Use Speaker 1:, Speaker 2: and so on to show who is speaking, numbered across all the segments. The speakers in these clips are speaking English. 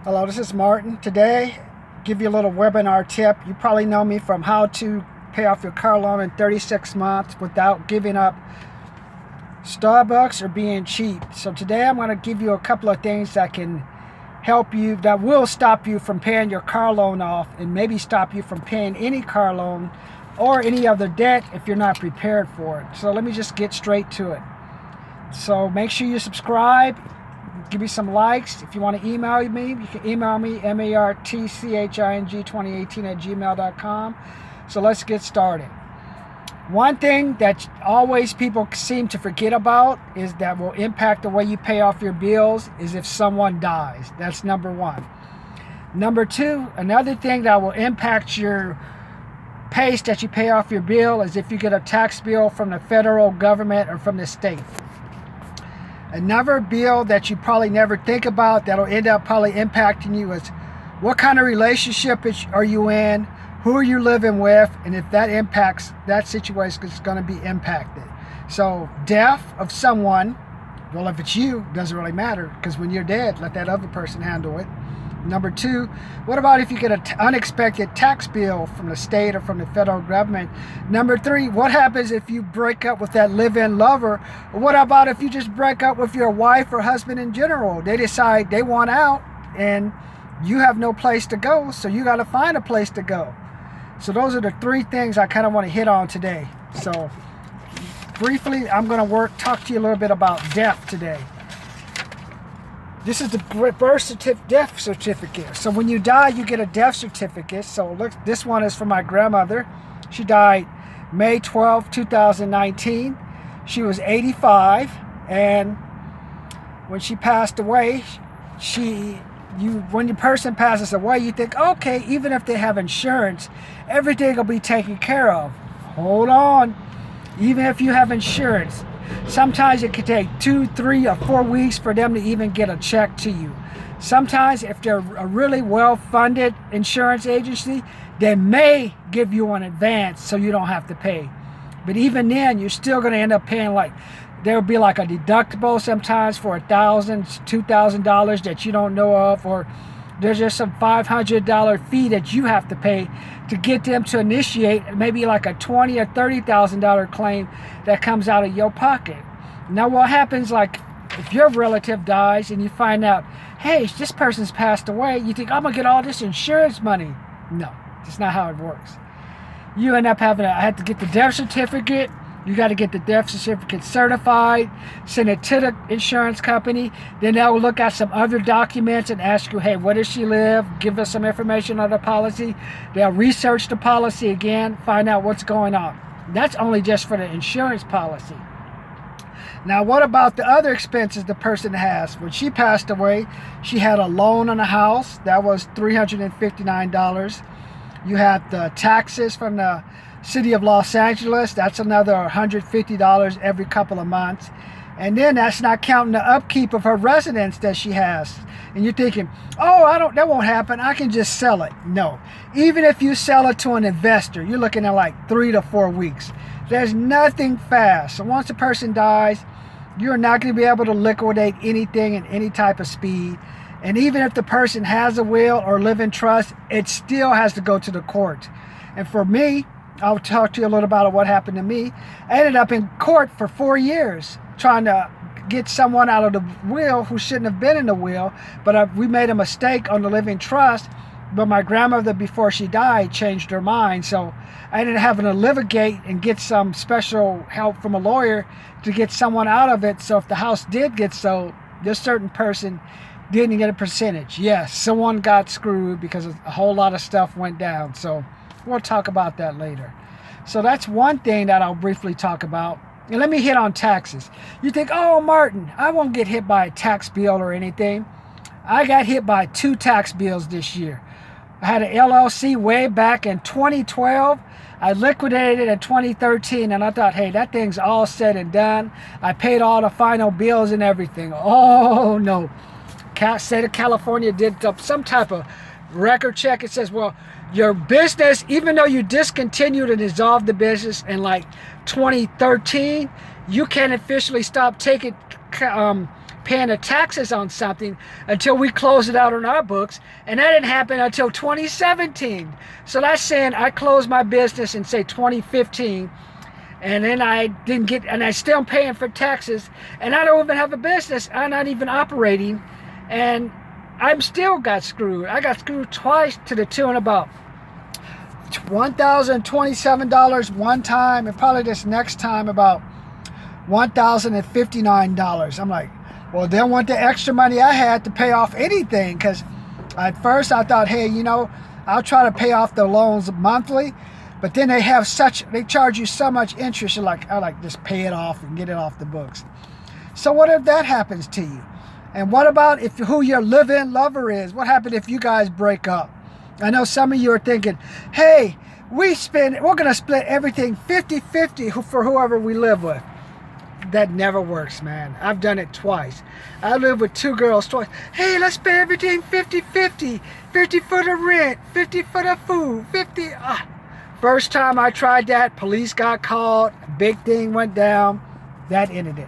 Speaker 1: Hello, this is Martin. Today, give you a little webinar tip. You probably know me from how to pay off your car loan in 36 months without giving up Starbucks or being cheap. So today I'm going to give you a couple of things that can help you, that will stop you from paying your car loan off and maybe stop you from paying any car loan or any other debt if you're not prepared for it. So let me just get straight to it. So make sure you subscribe. Give me some likes. If you want to email me, you can email me, martching2018@gmail.com. So let's get started. One thing that always people seem to forget about is that will impact the way you pay off your bills is if someone dies. That's number one. Number two, another thing that will impact your pace that you pay off your bill is if you get a tax bill from the federal government or from the state. Another bill that you probably never think about that'll end up probably impacting you is what kind of relationship are you in, who are you living with, and if that impacts, that situation is going to be impacted. So death of someone, well, if it's you, it doesn't really matter, because when you're dead, let that other person handle it. Number two, what about if you get an unexpected tax bill from the state or from the federal government? Number three, what happens if you break up with that live-in lover? Or what about if you just break up with your wife or husband in general? They decide they want out and you have no place to go, so you got to find a place to go. So those are the three things I kind of want to hit on today. So briefly, I'm going to talk to you a little bit about death today. This is the death certificate. So when you die, you get a death certificate. So look, this one is for my grandmother. She died May 12, 2019. She was 85, and when she passed away, when the person passes away, you think, okay, even if they have insurance, everything will be taken care of. Hold on. Even if you have insurance, sometimes it could take 2, 3, or 4 weeks for them to even get a check to you. Sometimes if they're a really well-funded insurance agency, they may give you an advance so you don't have to pay. But even then, you're still going to end up paying there will be like a deductible sometimes for $1,000, $2,000 that you don't know of, or there's just some $500 fee that you have to pay to get them to initiate maybe like a $20,000 or $30,000 claim that comes out of your pocket. Now what happens, like if your relative dies and you find out, hey, this person's passed away, you think, I'm gonna get all this insurance money. No, that's not how it works. You end up I had to get the death certificate. You got to get the death certificate certified, send it to the insurance company. Then they'll look at some other documents and ask you, hey, where does she live? Give us some information on the policy. They'll research the policy again, find out what's going on. That's only just for the insurance policy. Now, what about the other expenses the person has? When she passed away, she had a loan on the house. That was $359. You had the taxes from the City of Los Angeles. That's another $150 every couple of months. And then that's not counting the upkeep of her residence that she has. And you're thinking, oh, that won't happen. I can just sell it. No. Even if you sell it to an investor, you're looking at like 3 to 4 weeks. There's nothing fast. So once a person dies, you're not going to be able to liquidate anything in any type of speed. And even if the person has a will or live in trust, it still has to go to the court. And for me, I'll talk to you a little about what happened to me. I ended up in court for 4 years trying to get someone out of the will who shouldn't have been in the will, but we made a mistake on the living trust. But my grandmother, before she died, changed her mind. So I ended up having to litigate and get some special help from a lawyer to get someone out of it. So if the house did get sold, this certain person didn't get a percentage. Yes, someone got screwed because a whole lot of stuff went down. So we'll talk about that later. So that's one thing that I'll briefly talk about. And let me hit on taxes. You think, oh, Martin, I won't get hit by a tax bill or anything. I got hit by 2 tax bills this year. I had an LLC way back in 2012. I liquidated it in 2013, and I thought, hey, that thing's all said and done. I paid all the final bills and everything. Oh, no. State of California did some type of record check. It says, well, your business, even though you discontinued and dissolved the business in like 2013, you can't officially stop taking paying the taxes on something until we close it out on our books, and that didn't happen until 2017. So that's saying I closed my business in, say, 2015, and then I didn't get, and I still am paying for taxes, and I don't even have a business. I'm not even operating, and I'm still got screwed. I got screwed twice to the tune about $1,027 one time, and probably this next time about $1,059. I'm like, well, they want the extra money I had to pay off anything, because at first I thought, hey, you know, I'll try to pay off the loans monthly, but then they charge you so much interest. You're like, I like just pay it off and get it off the books. So what if that happens to you? And what about if who your live-in lover is? What happened if you guys break up? I know some of you are thinking, hey, we're going to split everything 50-50 for whoever we live with. That never works, man. I've done it twice. I lived with two girls twice. Hey, let's pay everything 50-50. 50 for the rent, 50 for the food, 50. First time I tried that, police got called, big thing went down. That ended it.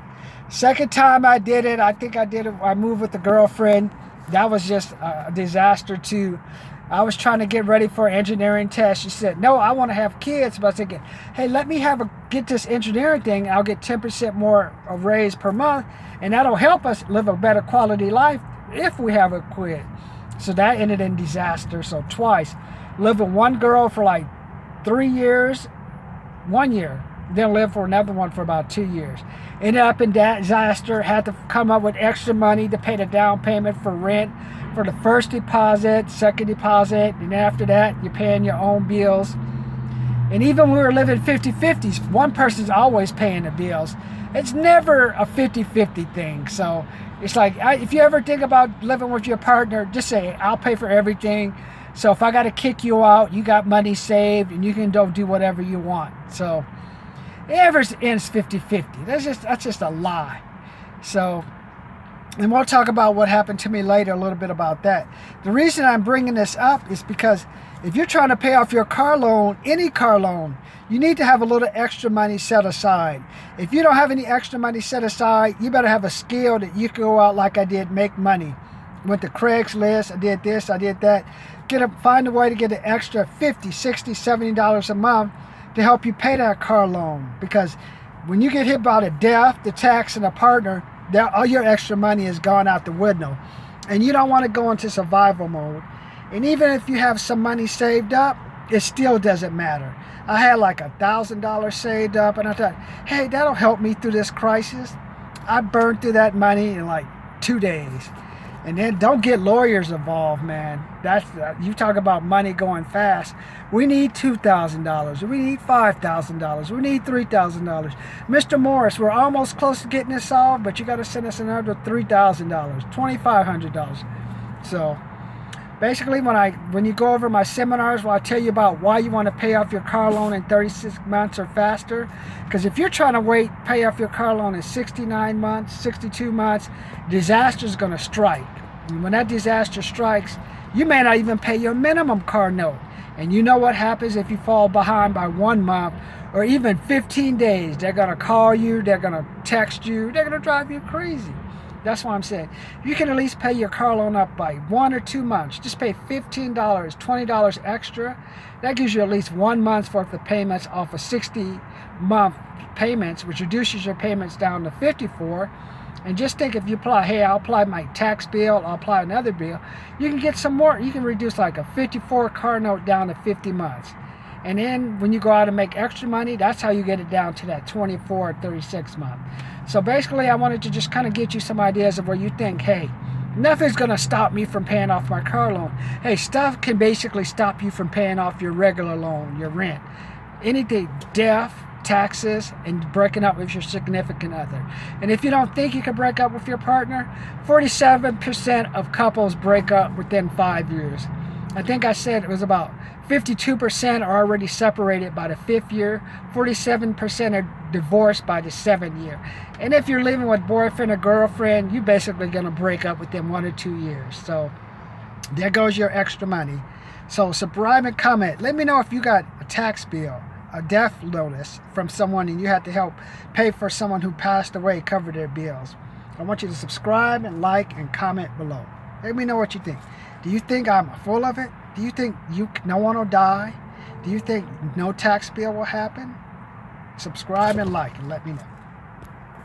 Speaker 1: Second time I did it, I moved with a girlfriend. That was just a disaster too. I was trying to get ready for an engineering test. She said, no, I want to have kids. But I was thinking, hey, let me get this engineering thing. I'll get 10% more a raise per month, and that'll help us live a better quality life if we have a kid. So that ended in disaster. So twice. Lived with one girl for like 3 years, 1 year. Then lived for another one for about 2 years. Ended up in disaster. Had to come up with extra money to pay the down payment for rent, for the first deposit, second deposit, and after that, you're paying your own bills. And even when we were living 50-50s, one person's always paying the bills. It's never a 50-50 thing. So it's like, if you ever think about living with your partner, just say, I'll pay for everything. So if I got to kick you out, you got money saved, and you can go do whatever you want. So it never ends 50-50. That's just a lie. So, and we'll talk about what happened to me later, a little bit about that. The reason I'm bringing this up is because if you're trying to pay off your car loan, any car loan, you need to have a little extra money set aside. If you don't have any extra money set aside, you better have a skill that you can go out like I did, make money. Went to Craigslist, I did this, I did that. Find a way to get an extra $50, $60, $70 a month to help you pay that car loan. Because when you get hit by the death, the tax, and a partner, all your extra money has gone out the window. And you don't want to go into survival mode. And even if you have some money saved up, it still doesn't matter. I had like $1,000 saved up, and I thought, hey, that'll help me through this crisis. I burned through that money in like 2 days. And then don't get lawyers involved, man. You talk about money going fast. We need $2,000. We need $5,000. We need $3,000. Mr. Morris, we're almost close to getting this solved, but you got to send us another $3,000, $2,500. So basically, when you go over my seminars, where I tell you about why you want to pay off your car loan in 36 months or faster. Because if you're trying to pay off your car loan in 69 months, 62 months, disaster is going to strike. And when that disaster strikes, you may not even pay your minimum car note. And you know what happens if you fall behind by 1 month or even 15 days? They're going to call you, they're going to text you, they're going to drive you crazy. That's why I'm saying, you can at least pay your car loan up by 1 or 2 months. Just pay $15, $20 extra. That gives you at least 1 month's worth of payments off of 60-month payments, which reduces your payments down to 54. And just think, if you apply, hey, I'll apply my tax bill, I'll apply another bill, you can get some more. You can reduce like a 54 car note down to 50 months. And then when you go out and make extra money, that's how you get it down to that 24 or 36 month. So basically, I wanted to just kind of get you some ideas of where you think, hey, nothing's going to stop me from paying off my car loan. Hey, stuff can basically stop you from paying off your regular loan, your rent. Anything, death, taxes, and breaking up with your significant other. And if you don't think you can break up with your partner, 47% of couples break up within 5 years. I think I said it was about 52% are already separated by the 5th year, 47% are divorced by the 7th year. And if you're living with boyfriend or girlfriend, you're basically going to break up within 1 or 2 years. So there goes your extra money. So subscribe and comment. Let me know if you got a tax bill, a death notice from someone, and you had to help pay for someone who passed away, cover their bills. I want you to subscribe and like and comment below. Let me know what you think. Do you think I'm full of it? Do you think no one will die? Do you think no tax bill will happen? Subscribe and like and let me know.